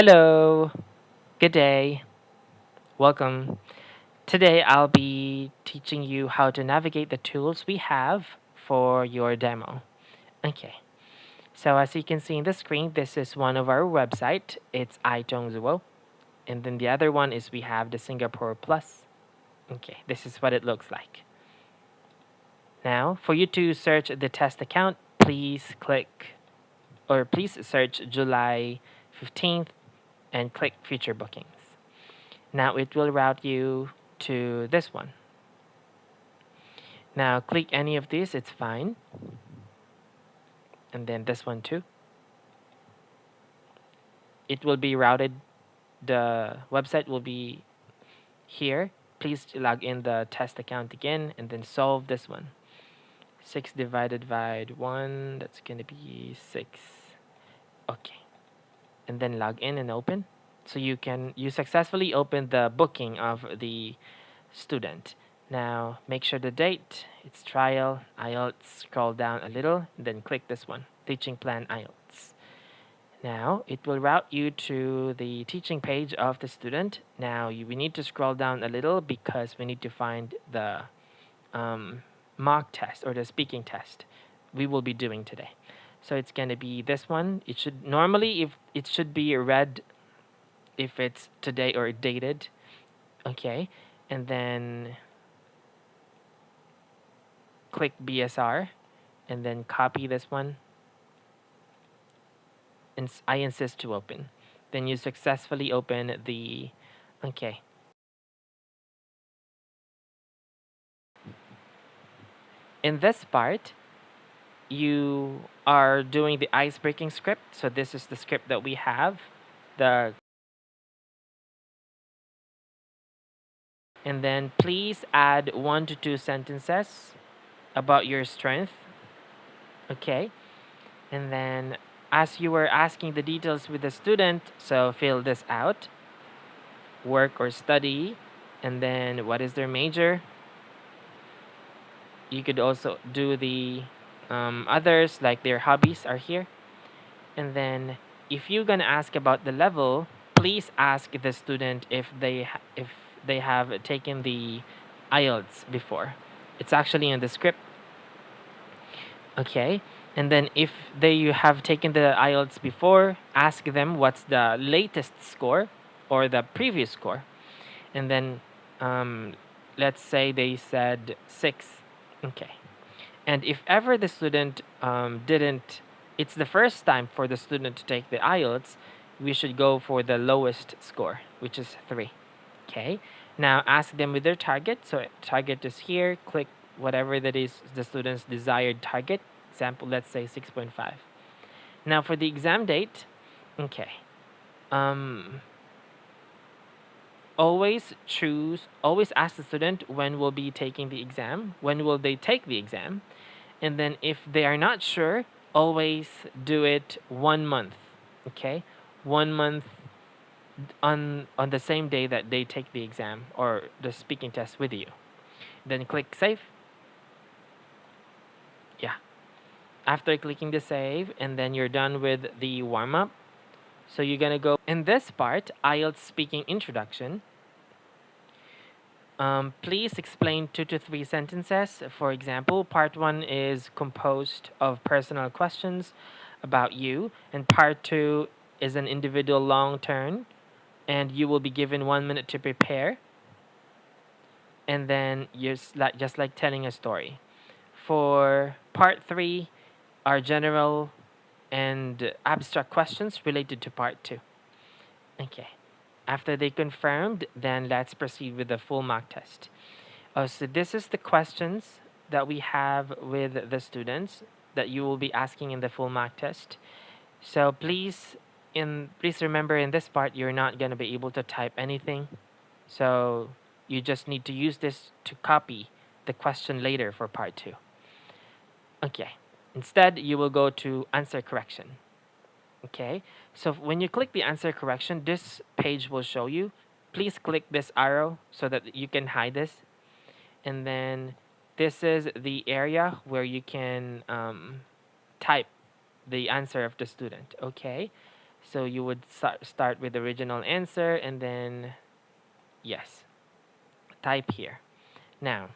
Hello, good day, welcome. Today I'll be teaching you how to navigate the tools we have for your demo. Okay, so as you can see in the screen, this is one of our website. It's iTongzuo. And then the other one is we have the Singapore Plus. Okay, this is what it looks like. Now, for you to search the test account, please search July 15th and click future bookings. Now it will route you to this one. Now click any of these, it's fine. And then this one too. It will be routed, the website will be here. Please log in the test account again and then solve this one. 6 divided by 1, that's going to be 6. Okay. And then log in and open. So you successfully opened the booking of the student. Now make sure the date, it's trial, IELTS, scroll down a little, then click this one, teaching plan IELTS. Now it will route you to the teaching page of the student. Now we need to scroll down a little because we need to find the mock test or the speaking test we will be doing today. So it's going to be this one. It should normally, if it should be red if it's today or dated. Okay, and then click BSR and then copy this one, and I insist to open. Then you successfully open the, okay. In this part, you are doing the ice-breaking script. So this is the script that we have. And then please add 1 to 2 sentences about your strength. Okay. And then as you were asking the details with the student, so fill this out. Work or study, and then what is their major. You could also do the others, like their hobbies are here. And then if you're gonna ask about the level, please ask the student if they have taken the IELTS before. It's actually in the script. Okay. And then if they have taken the IELTS before, ask them what's the latest score or the previous score. And then let's say they said 6. Okay. And if ever the student didn't, it's the first time for the student to take the IELTS, we should go for the lowest score, which is 3. Okay. Now ask them with their target. So target is here. Click whatever that is the student's desired target. Example, let's say 6.5. Now for the exam date, okay. Always ask the student when will be taking the exam, when will they take the exam. And then if they are not sure, always do it 1 month. Okay, 1 month on the same day that they take the exam or the speaking test with you. Then click save. Yeah. After clicking the save, and then you're done with the warm-up. So you're gonna go in this part, IELTS speaking introduction. Please explain 2 to 3 sentences. For example, part 1 is composed of personal questions about you, and part 2 is an individual long turn, and you will be given 1 minute to prepare. And then you're just like telling a story. For part 3 are general and abstract questions related to part 2. Okay. After they confirmed, then let's proceed with the full mock test. So this is the questions that we have with the students that you will be asking in the full mock test. So please remember in this part you're not going to be able to type anything. So you just need to use this to copy the question later for part 2. Okay. Instead, you will go to answer correction. Okay, so when you click the answer correction, this page will show you. Please click this arrow so that you can hide this. And then this is the area where you can type the answer of the student. Okay, So you would start with the original answer and then, yes, type here. Now,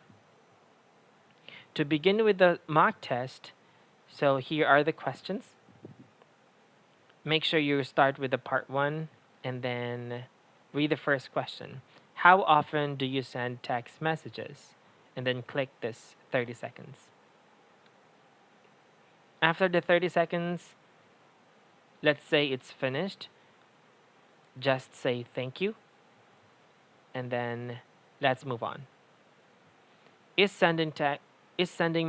to begin with the mock test, so here are the questions. Make sure you start with the part one and then read the first question. How often do you send text messages? And then click this 30 seconds. After the 30 seconds, let's say it's finished, just say thank you and then let's move on. Is sending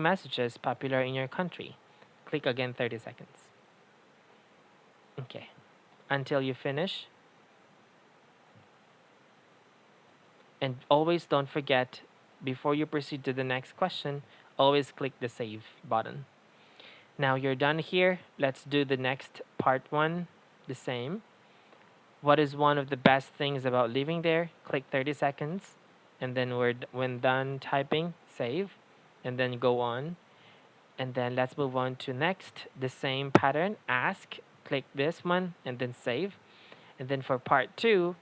messages popular in your country? Click again 30 seconds. Okay. Until you finish. And always don't forget, before you proceed to the next question, always click the save button. Now you're done here. Let's do the next part one, the same. What is one of the best things about living there? Click 30 seconds. And then when done typing, save. And then go on. And then let's move on to next. The same pattern, ask. Click this one and then save. And then for part two,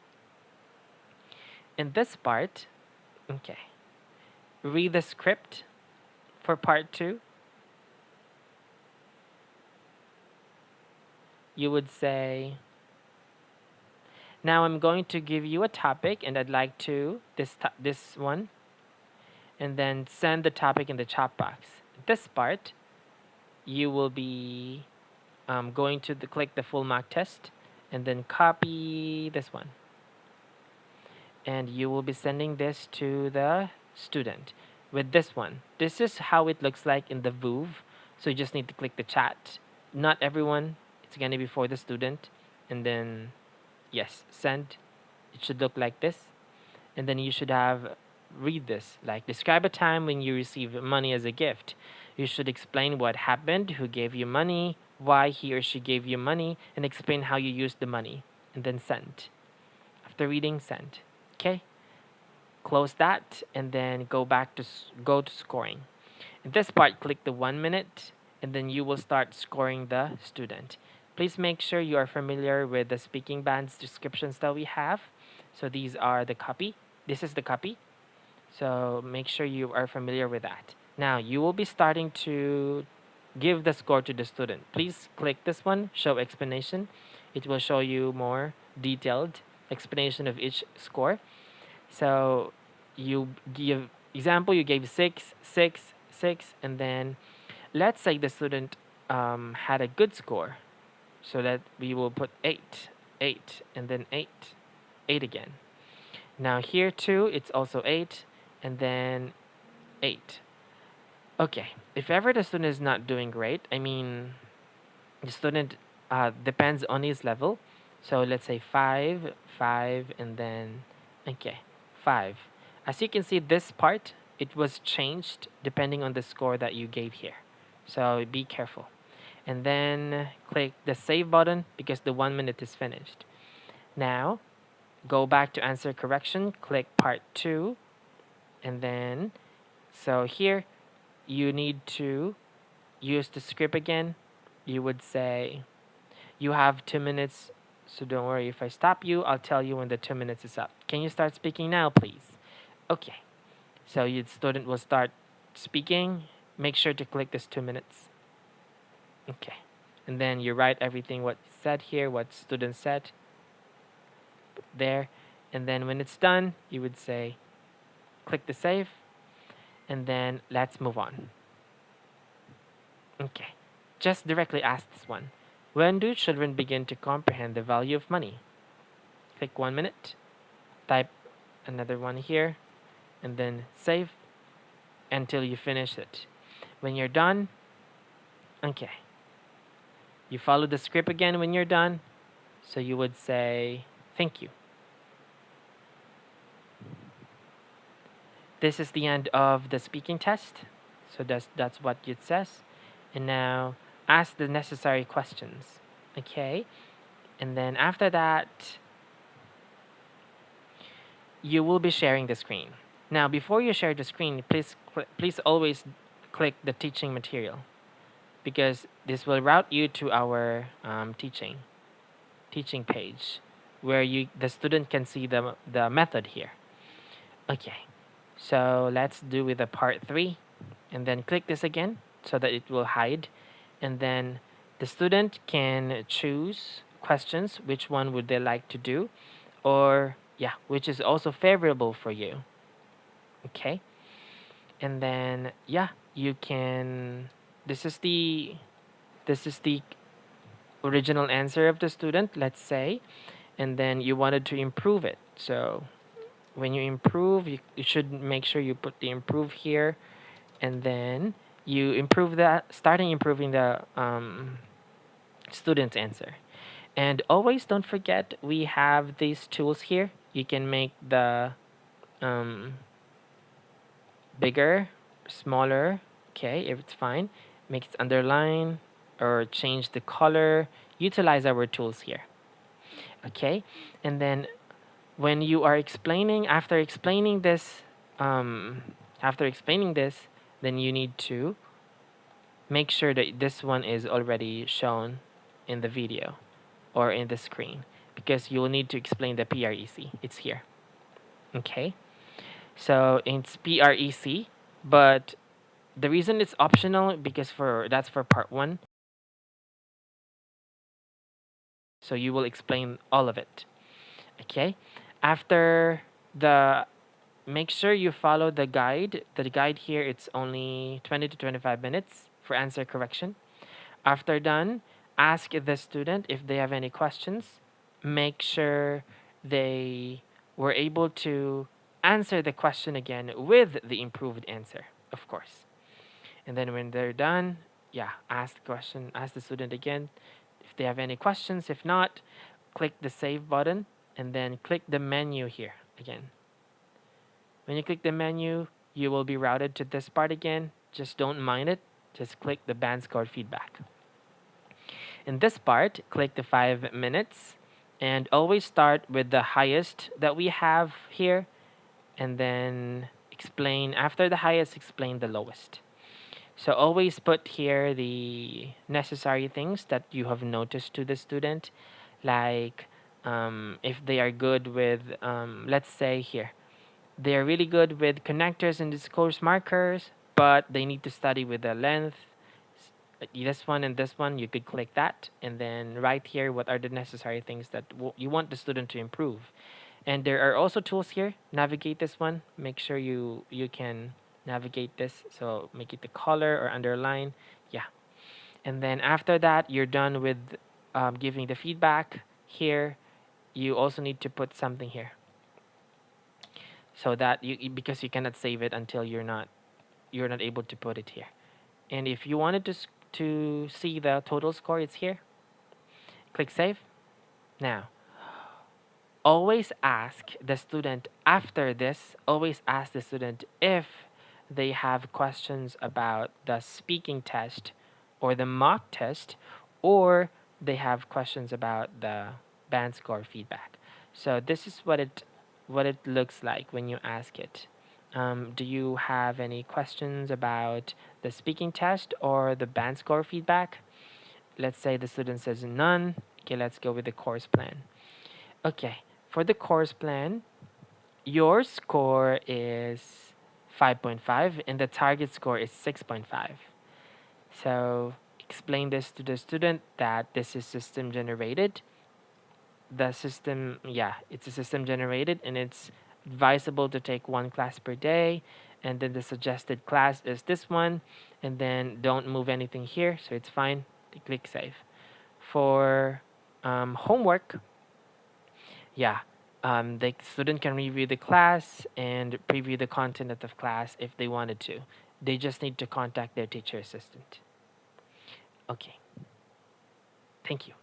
in this part, okay, read the script for part two. You would say, now I'm going to give you a topic and I'd like to, this one, and then send the topic in the chat box. This part, you will be going to click the full mock test and then copy this one. And you will be sending this to the student with this one. This is how it looks like in the VOOV. So you just need to click the chat. Not everyone. It's going to be for the student. And then, yes, send. It should look like this. And then you should read this. Like, describe a time when you received money as a gift. You should explain what happened, who gave you money, why he or she gave you money, and explain how you used the money. And then send. After reading, send. Okay, close that and then go to scoring. In this part, click the 1 minute and then you will start scoring the student. Please make sure you are familiar with the speaking band's descriptions that we have. So these are the copy. This is the copy. So make sure you are familiar with that. Now you will be starting to give the score to the student. Please click this one, show explanation. It will show you more detailed explanation of each score. So you give example, you gave 6, 6, 6, and then let's say the student had a good score. So that we will put 8, 8, and then 8, 8 again. Now here too, it's also 8, and then 8. Okay, if ever the student is not doing great, I mean, the student depends on his level. So let's say 5, 5, and then, okay, 5. As you can see, this part, it was changed depending on the score that you gave here. So be careful. And then click the save button because the 1 minute is finished. Now, go back to answer correction, click part 2, and then, so here, you need to use the script again. You would say, you have 2 minutes, so don't worry. If I stop you, I'll tell you when the 2 minutes is up. Can you start speaking now, please? Okay. So your student will start speaking. Make sure to click this 2 minutes. Okay. And then you write everything what said here, what student said there. And then when it's done, you would say, click the save. And then let's move on. Okay. Just directly ask this one. When do children begin to comprehend the value of money? Click 1 minute. Type another one here. And then save until you finish it. When you're done, okay. You follow the script again when you're done. So you would say, thank you. This is the end of the speaking test. So that's what it says. And now ask the necessary questions. Okay? And then after that, you will be sharing the screen. Now, before you share the screen, please always click the teaching material because this will route you to our teaching. teaching page where the student can see the method here. Okay, so let's do with the part 3, and then click this again so that it will hide, and then the student can choose questions, which one would they like to do, or yeah, which is also favorable for you. Okay, and then yeah, you can, this is the original answer of the student, let's say, and then you wanted to improve it. So when you improve, you should make sure you put the improve here, and then you improve that, starting improving the student's answer. And always don't forget, we have these tools here. You can make the um, bigger, smaller, okay, if it's fine. Make it underline or change the color. Utilize our tools here, okay? And then when you are explaining, um, after explaining this, then you need to make sure that this one is already shown in the video or in the screen, because you will need to explain the PREC. It's here, okay? So it's PREC, but the reason it's optional because that's for part 1. So you will explain all of it, okay? After the make sure you follow the guide. The guide here, it's only 20 to 25 minutes for answer correction. After done, ask the student if they have any questions. Make sure they were able to answer the question again with the improved answer, of course. And then when they're done, yeah, ask the student again if they have any questions. If not, click the save button and then click the menu here again. When you click the menu, you will be routed to this part again. Just don't mind it. Just click the band score feedback. In this part, click the 5 minutes and always start with the highest that we have here, and then explain, after the highest, explain the lowest. So always put here the necessary things that you have noticed to the student, like if they are good with, let's say here, they are really good with connectors and discourse markers, but they need to study with the length. This one and this one, you could click that, and then right here, what are the necessary things that you want the student to improve. And there are also tools here. Navigate this one. Make sure you can navigate this. So make it the color or underline. Yeah. And then after that, you're done with giving the feedback. Here, you also need to put something here, so that because you cannot save it until you're not able to put it here. And if you wanted to see the total score, it's here. Click save. Now, always ask the student after this, always ask the student if they have questions about the speaking test or the mock test, or they have questions about the band score feedback. So this is what it looks like when you ask it. Do you have any questions about the speaking test or the band score feedback? Let's say the student says none. Okay, let's go with the course plan. Okay, for the course plan, your score is 5.5 and the target score is 6.5. So explain this to the student that this is system generated. The system, yeah, it's a system generated, and it's advisable to take 1 class per day, and then the suggested class is this one, and then don't move anything here, so it's fine. Click save. For homework, yeah, the student can review the class and preview the content of the class if they wanted to. They just need to contact their teacher assistant. Okay. Thank you.